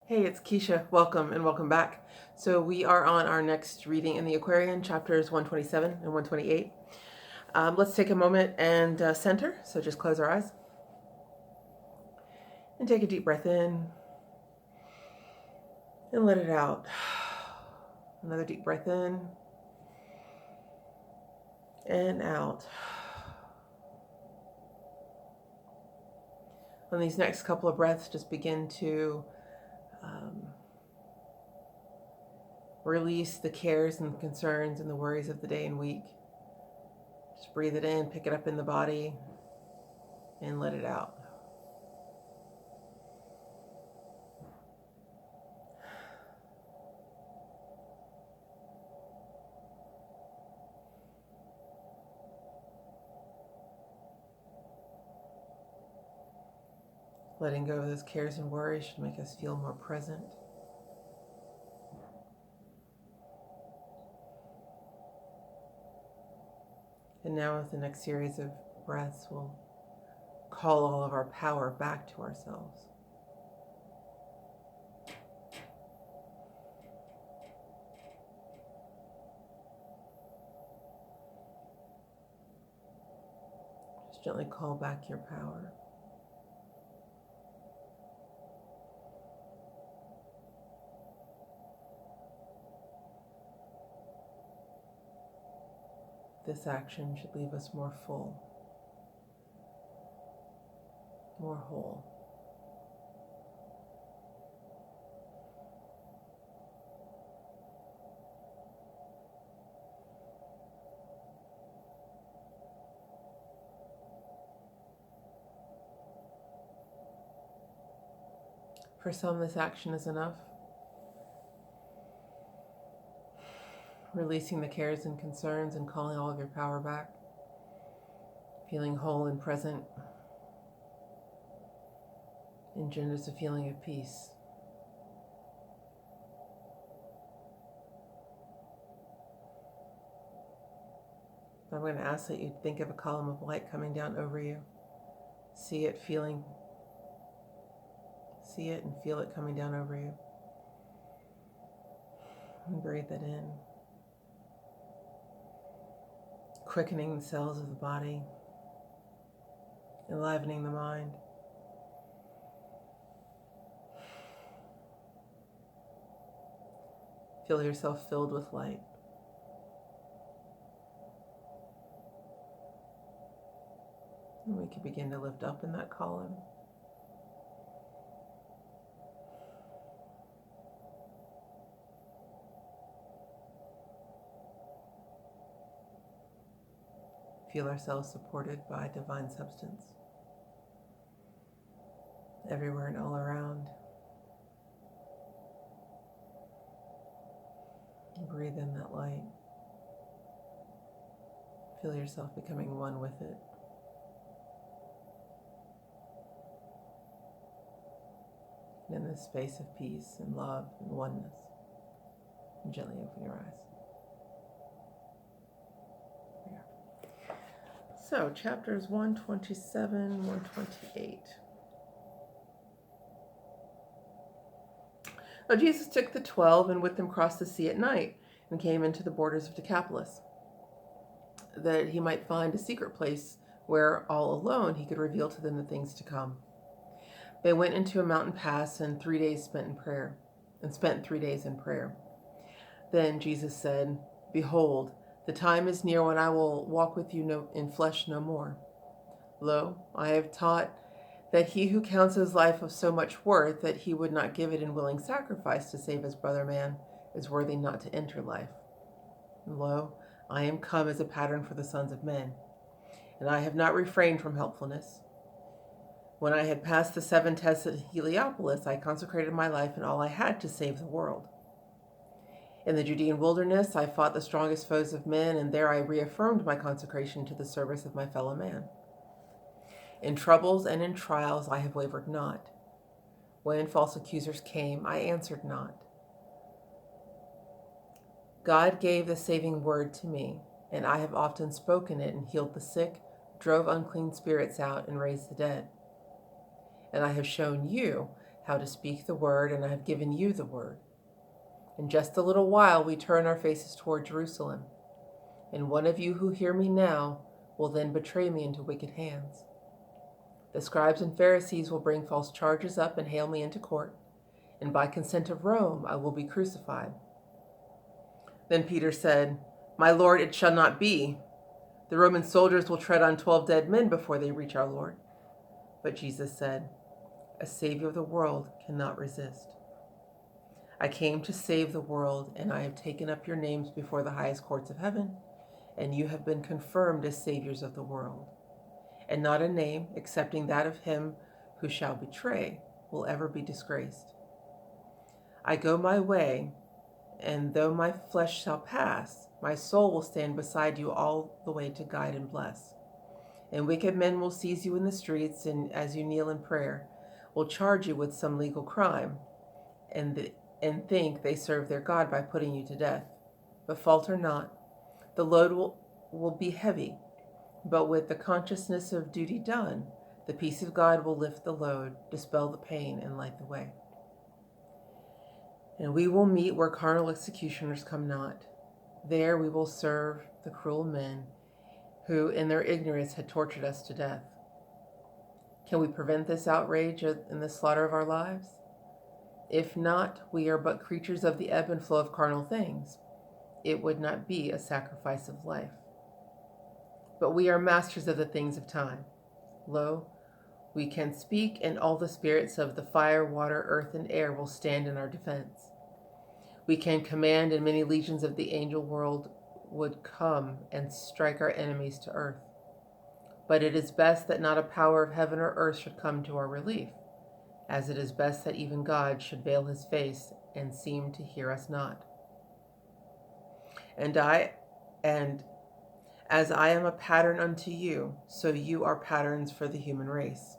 Hey, it's Keisha. Welcome and welcome back. So we are on our next reading in the Aquarian, chapters 127 and 128. Let's take a moment and center. So just close our eyes and take a deep breath in and let it out. Another deep breath in and out. On these next couple of breaths, just begin to release the cares and concerns and the worries of the day and week. Just breathe it in, pick it up in the body, and let it out. Letting go of those cares and worries should make us feel more present. And now with the next series of breaths, we'll call all of our power back to ourselves. Just gently call back your power. This action should leave us more full, more whole. For some, this action is enough. Releasing the cares and concerns and calling all of your power back. Feeling whole and present engenders a feeling of peace. I'm going to ask that you think of a column of light coming down over you. See it, and feel it coming down over you. And breathe that in. Quickening the cells of the body, enlivening the mind. Feel yourself filled with light. And we can begin to lift up in that column. Feel ourselves supported by divine substance, everywhere and all around. Breathe in that light. Feel yourself becoming one with it. And in this space of peace and love and oneness, and gently open your eyes. So, chapters 127, 128. Now Jesus took the 12 and with them crossed the sea at night and came into the borders of Decapolis, that he might find a secret place where all alone he could reveal to them the things to come. They went into a mountain pass and 3 days spent 3 days in prayer. Then Jesus said, "Behold, the time is near when I will walk with you in flesh no more. Lo, I have taught that he who counts his life of so much worth that he would not give it in willing sacrifice to save his brother man is worthy not to enter life. And lo, I am come as a pattern for the sons of men, and I have not refrained from helpfulness. When I had passed the 7 tests at Heliopolis, I consecrated my life and all I had to save the world. In the Judean wilderness, I fought the strongest foes of men, and there I reaffirmed my consecration to the service of my fellow man. In troubles and in trials, I have wavered not. When false accusers came, I answered not. God gave the saving word to me, and I have often spoken it and healed the sick, drove unclean spirits out, and raised the dead. And I have shown you how to speak the word, and I have given you the word. In just a little while we turn our faces toward Jerusalem, and one of you who hear me now will then betray me into wicked hands. The scribes and Pharisees will bring false charges up and hale me into court, and by consent of Rome I will be crucified." Then Peter said, "My Lord, it shall not be. The Roman soldiers will tread on 12 dead men before they reach our Lord." But Jesus said, "A Savior of the world cannot resist. I came to save the world, and I have taken up your names before the highest courts of heaven, and you have been confirmed as saviors of the world. And not a name, excepting that of him who shall betray, will ever be disgraced. I go my way, and though my flesh shall pass, my soul will stand beside you all the way to guide and bless. And wicked men will seize you in the streets, and as you kneel in prayer, will charge you with some legal crime, and think they serve their God by putting you to death. But falter not. The load will be heavy, but with the consciousness of duty done, the peace of God will lift the load, dispel the pain, and light the way. And we will meet where carnal executioners come not. There we will serve the cruel men who, in their ignorance, had tortured us to death. Can we prevent this outrage and the slaughter of our lives? If not, we are but creatures of the ebb and flow of carnal things. It would not be a sacrifice of life. But we are masters of the things of time. Lo, we can speak, and all the spirits of the fire, water, earth, and air will stand in our defense. We can command, and many legions of the angel world would come and strike our enemies to earth. But it is best that not a power of heaven or earth should come to our relief, as it is best that even God should veil his face and seem to hear us not. And as I am a pattern unto you, so you are patterns for the human race.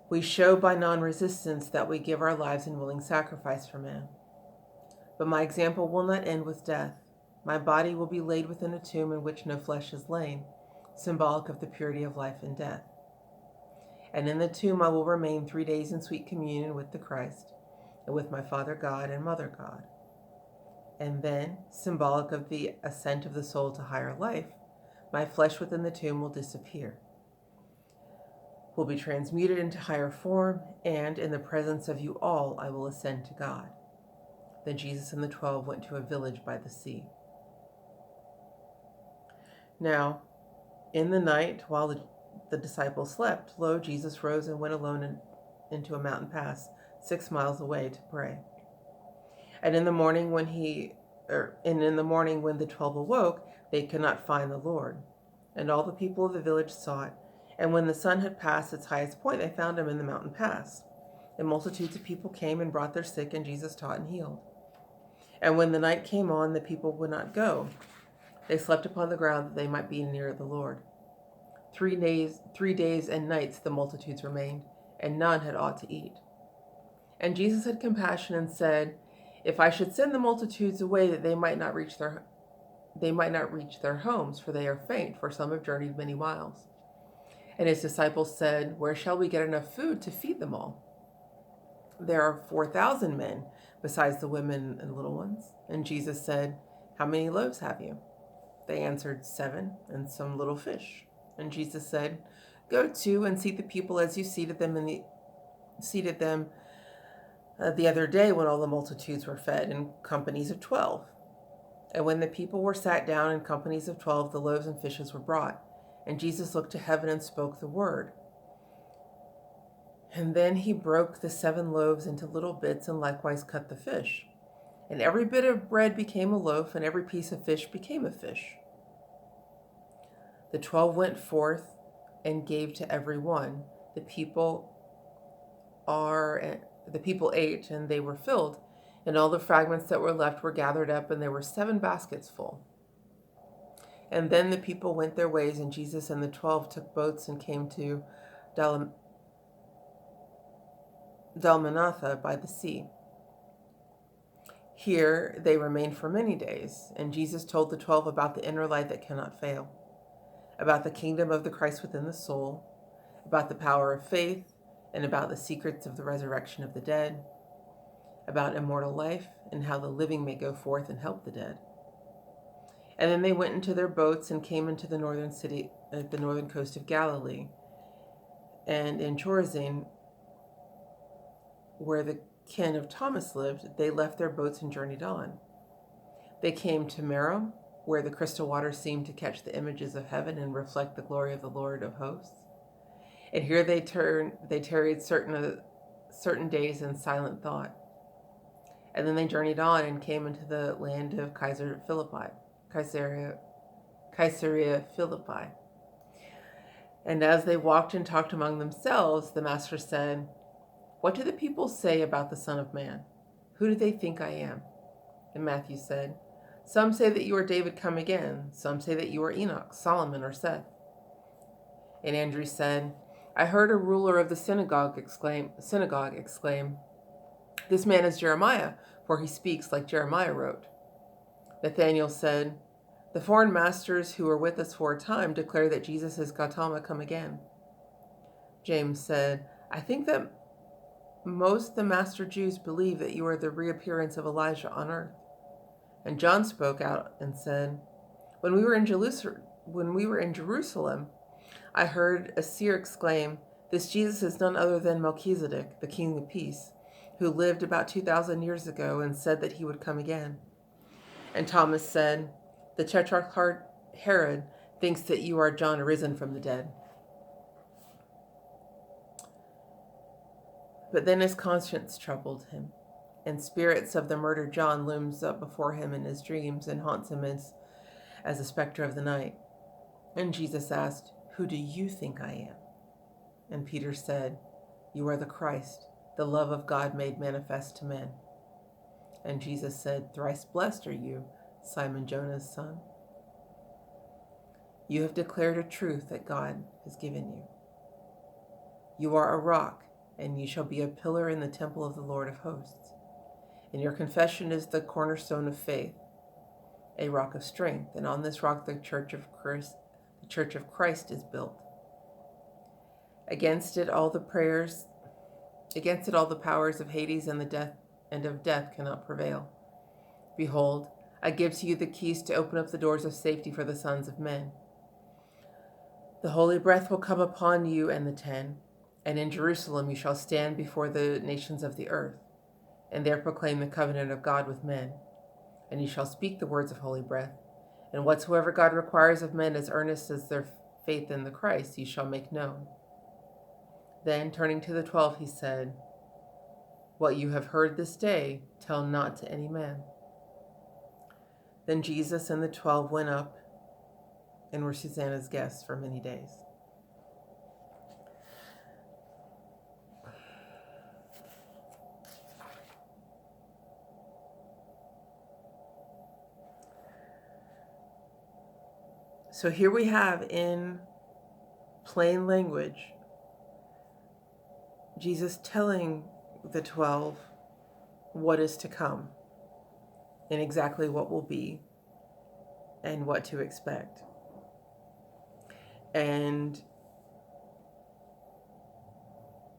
We show by non-resistance that we give our lives in willing sacrifice for man. But my example will not end with death. My body will be laid within a tomb in which no flesh is lain, symbolic of the purity of life and death. And in the tomb I will remain 3 days in sweet communion with the Christ, and with my Father God and Mother God. And then, symbolic of the ascent of the soul to higher life, my flesh within the tomb will disappear, will be transmuted into higher form, and in the presence of you all I will ascend to God." Then Jesus and the 12 went to a village by the sea. Now, in the night, while the disciples slept, lo, Jesus rose and went alone into a mountain pass 6 miles away to pray. And in the morning when the 12 awoke, they could not find the Lord. And all the people of the village sought. And when the sun had passed its highest point, they found him in the mountain pass. And multitudes of people came and brought their sick, and Jesus taught and healed. And when the night came on, the people would not go. They slept upon the ground that they might be near the Lord. 3 days and nights the multitudes remained, and none had aught to eat. And Jesus had compassion and said, "If I should send the multitudes away, that they might not reach their homes, for they are faint, for some have journeyed many miles." And his disciples said, "Where shall we get enough food to feed them all? There are 4,000 men, besides the women and little ones." And Jesus said, "How many loaves have you?" They answered, 7, and some little fish. And Jesus said, "Go to and seat the people as you seated them the other day when all the multitudes were fed, in companies of 12. And when the people were sat down in companies of 12, the loaves and fishes were brought. And Jesus looked to heaven and spoke the word. And then he broke the 7 loaves into little bits, and likewise cut the fish. And every bit of bread became a loaf, and every piece of fish became a fish. The 12 went forth and gave to every one. The people ate, and they were filled, and all the fragments that were left were gathered up, and there were 7 baskets full. And then the people went their ways, and Jesus and the 12 took boats and came to Dalmanatha by the sea. Here they remained for many days, and Jesus told the 12 about the inner light that cannot fail, about the kingdom of the Christ within the soul, about the power of faith, and about the secrets of the resurrection of the dead, about immortal life, and how the living may go forth and help the dead. And then they went into their boats and came into the northern city, at the northern coast of Galilee. And in Chorazin, where the kin of Thomas lived, they left their boats and journeyed on. They came to Merom, where the crystal waters seemed to catch the images of heaven and reflect the glory of the Lord of hosts. And here they tarried certain days in silent thought. And then they journeyed on and came into the land of Caesarea Philippi. And as they walked and talked among themselves, the master said, "What do the people say about the Son of Man? Who do they think I am?" And Matthew said, "Some say that you are David come again. Some say that you are Enoch, Solomon, or Seth." And Andrew said, "I heard a ruler of the synagogue exclaim, 'This man is Jeremiah, for he speaks like Jeremiah wrote.'" Nathanael said, "The foreign masters who were with us for a time declare that Jesus is Gautama come again." James said, "I think that most the master Jews believe that you are the reappearance of Elijah on earth." And John spoke out and said, When we were in Jerusalem, I heard a seer exclaim, 'This Jesus is none other than Melchizedik, the king of peace, who lived about 2,000 years ago and said that he would come again.' And Thomas said, 'The Tetrarch Herod thinks that you are John arisen from the dead.' But then his conscience troubled him, and spirits of the murdered John looms up before him in his dreams and haunts him as a specter of the night. And Jesus asked, 'Who do you think I am?' And Peter said, 'You are the Christ, the love of God made manifest to men.' And Jesus said, 'Thrice blessed are you, Simon Jonah's son. You have declared a truth that God has given you. You are a rock, and you shall be a pillar in the temple of the Lord of hosts. And your confession is the cornerstone of faith, a rock of strength, and on this rock the church of Christ is built. Against it all the powers of Hades and of death cannot prevail. Behold, I give to you the keys to open up the doors of safety for the sons of men. The holy breath will come upon you and the 10, and in Jerusalem you shall stand before the nations of the earth, and there proclaim the covenant of God with men. And you shall speak the words of holy breath, and whatsoever God requires of men as earnest as their faith in the Christ, you shall make known." Then, turning to the 12, he said, "What you have heard this day, tell not to any man." Then Jesus and the 12 went up and were Susanna's guests for many days. So here we have in plain language, Jesus telling the 12 what is to come and exactly what will be and what to expect. And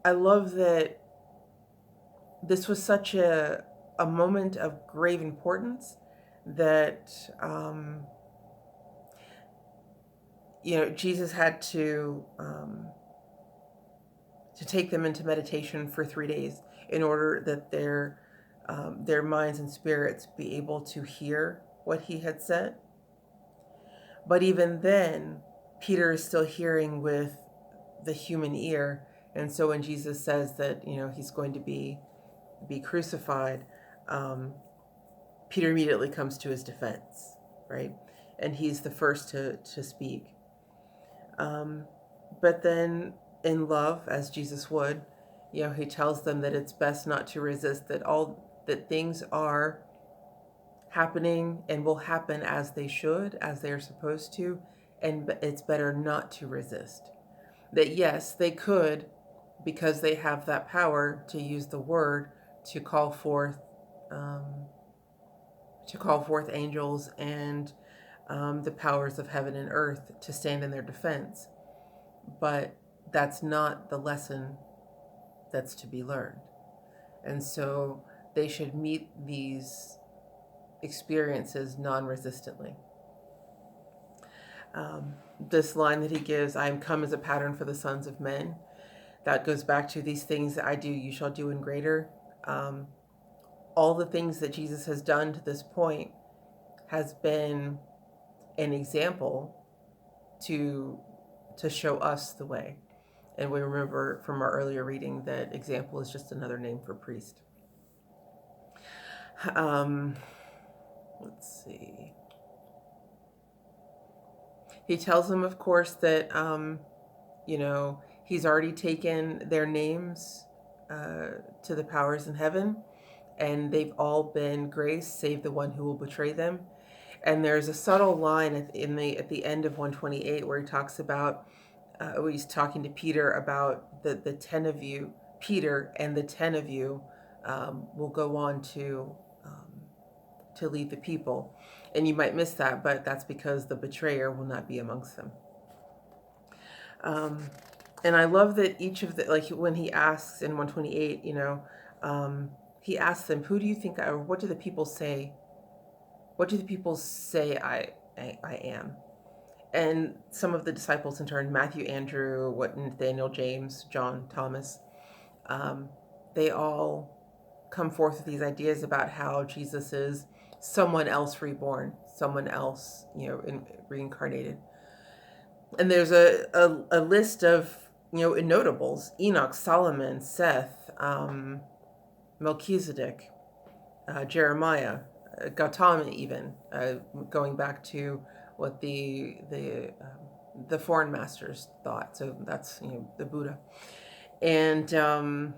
I love that this was such a moment of grave importance that Jesus had to take them into meditation for 3 days in order that their minds and spirits be able to hear what he had said. But even then, Peter is still hearing with the human ear. And so when Jesus says that, he's going to be crucified, Peter immediately comes to his defense, right? And he's the first to speak. But then in love, as Jesus would, he tells them that it's best not to resist, that things are happening and will happen as they should, as they are supposed to, and it's better not to resist. That yes, they could, because they have that power to use the word to call forth angels and the powers of heaven and earth to stand in their defense. But that's not the lesson that's to be learned. And so they should meet these experiences non-resistantly. This line that he gives, I am come as a pattern for the sons of men, that goes back to these things that I do, you shall do in greater. All the things that Jesus has done to this point has been an example to show us the way. And we remember from our earlier reading that example is just another name for priest. Let's see. He tells them, of course, that, he's already taken their names to the powers in heaven, and they've all been graced, save the one who will betray them. And there's a subtle line at the end of 128 where he talks about, he's talking to Peter about the 10 of you, Peter and the 10 of you will go on to lead the people. And you might miss that, but that's because the betrayer will not be amongst them. And I love that each of the, like when he asks in 128, he asks them, who do you think, or what do the people say? What do the people say I am? And some of the disciples in turn, Matthew, Andrew, Nathaniel, James, John, Thomas, they all come forth with these ideas about how Jesus is someone else reborn, someone else, reincarnated. And there's a list of, notables: Enoch, Solomon, Seth, Melchizedik, Jeremiah, Gautama, even going back to what the foreign masters thought. So that's the Buddha, and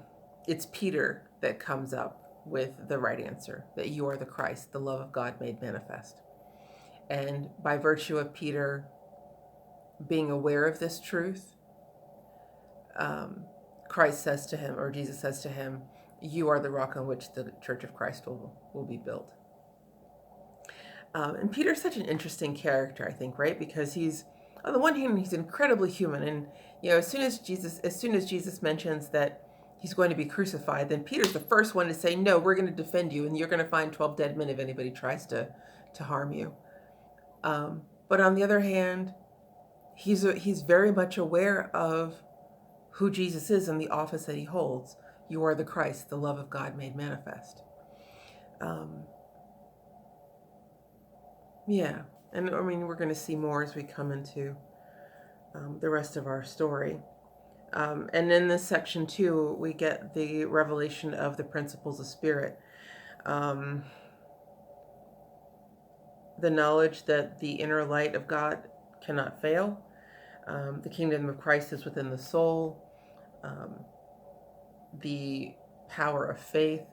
it's Peter that comes up with the right answer, that you are the Christ, the love of God made manifest. And by virtue of Peter being aware of this truth, Christ says to him, or Jesus says to him, you are the rock on which the Church of Christ will be built. And Peter's such an interesting character, I think, right? Because he's, on the one hand, he's incredibly human. And, as soon as Jesus mentions that he's going to be crucified, then Peter's the first one to say, no, we're going to defend you, and you're going to find 12 dead men if anybody tries to harm you. But on the other hand, he's very much aware of who Jesus is and the office that he holds. You are the Christ, the love of God made manifest. Yeah, and I mean, we're going to see more as we come into the rest of our story. And in this section too, we get the revelation of the principles of spirit. The knowledge that the inner light of God cannot fail. The kingdom of Christ is within the soul. The power of faith.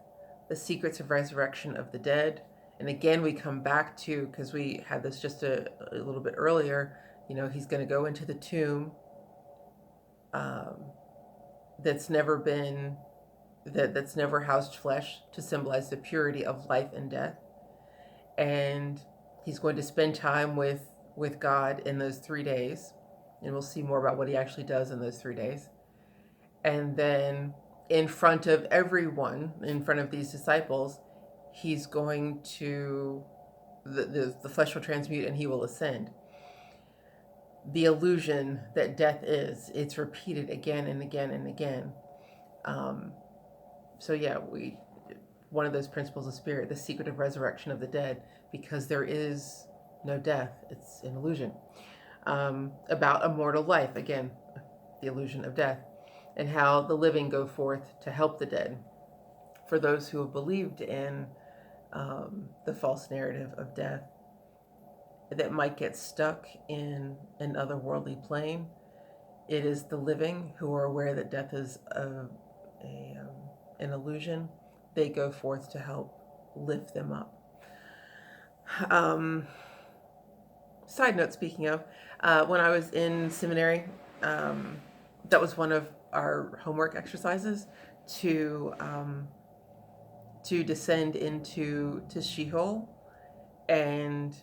The secrets of resurrection of the dead. And again, we come back to, because we had this just a little bit earlier, he's going to go into the tomb that's never housed flesh, to symbolize the purity of life and death. And he's going to spend time with God in those 3 days. And we'll see more about what he actually does in those 3 days. And then in front of everyone, in front of these disciples, he's going to, the flesh will transmute and he will ascend. The illusion that death is, it's repeated again and again and again. So yeah, one of those principles of spirit, the secret of resurrection of the dead, because there is no death, it's an illusion. About immortal life, again, the illusion of death, and how the living go forth to help the dead. For those who have believed in the false narrative of death that might get stuck in an otherworldly plane, it is the living who are aware that death is an illusion. They go forth to help lift them up. Side note, speaking of, when I was in seminary, that was one of our homework exercises to descend into Sheol and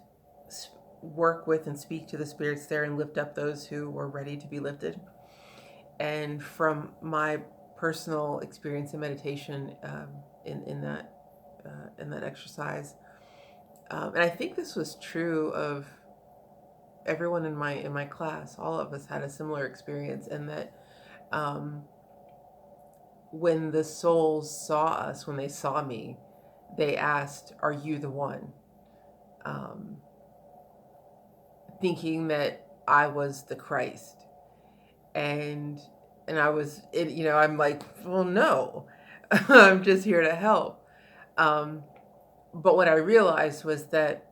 work with and speak to the spirits there and lift up those who were ready to be lifted. And from my personal experience in meditation in that exercise, and I think this was true of everyone in my class. All of us had a similar experience, in that when the souls saw us, when they saw me, they asked, "Are you the one?" Thinking that I was the Christ, and I was, I'm like, well, no, I'm just here to help. But what I realized was that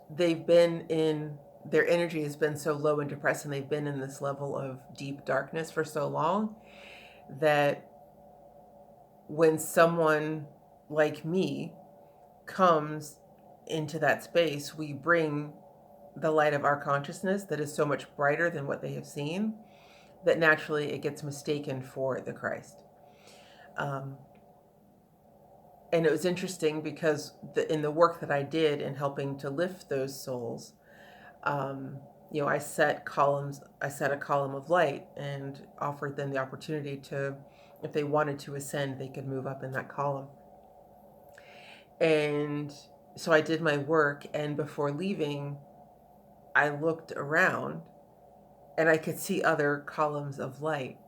their energy has been so low and depressed, and they've been in this level of deep darkness for so long, that when someone like me comes into that space, we bring the light of our consciousness that is so much brighter than what they have seen, that naturally it gets mistaken for the Christ. And it was interesting because in the work that I did in helping to lift those souls, I set a column of light and offered them the opportunity to, if they wanted to ascend, they could move up in that column. And so I did my work, and before leaving, I looked around and I could see other columns of light.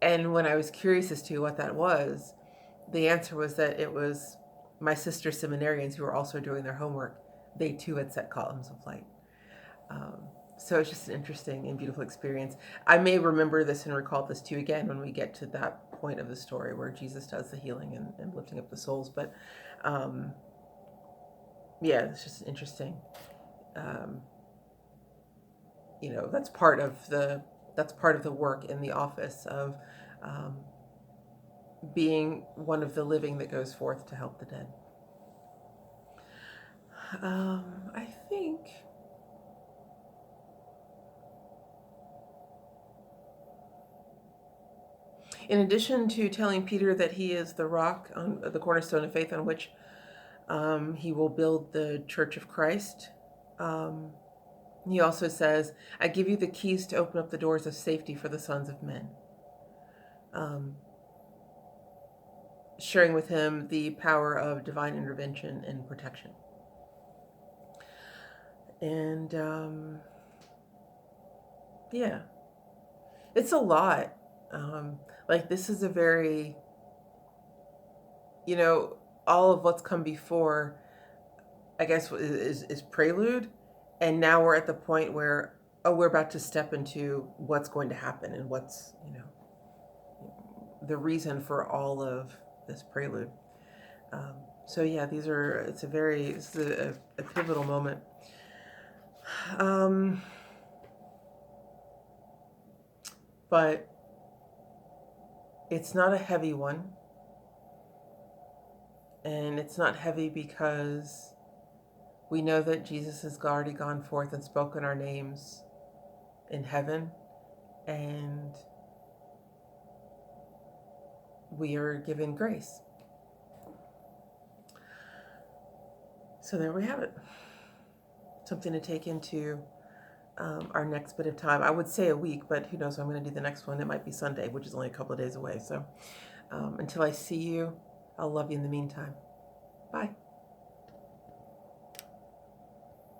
And when I was curious as to what that was, the answer was that it was my sister seminarians who were also doing their homework. They too had set columns of light. So it's just an interesting and beautiful experience. I may remember this and recall this to you again when we get to that point of the story where Jesus does the healing and lifting up the souls. But yeah, it's just interesting. That's part of the work in the office of being one of the living that goes forth to help the dead. I think in addition to telling Peter that he is the rock, on the cornerstone of faith on which he will build the Church of Christ, he also says, "I give you the keys to open up the doors of safety for the sons of men." Sharing with him the power of divine intervention and protection. And yeah, it's a lot. This is a very, all of what's come before, I guess, is prelude. And now we're at the point where, we're about to step into what's going to happen and what's, the reason for all of this prelude. So yeah, this is a pivotal moment. But it's not a heavy one. And it's not heavy because we know that Jesus has already gone forth and spoken our names in heaven, and we are given grace. So there we have it. Something to take into our next bit of time. I would say a week, but who knows when I'm going to do the next one. It might be Sunday, which is only a couple of days away. So until I see you, I'll love you in the meantime. Bye.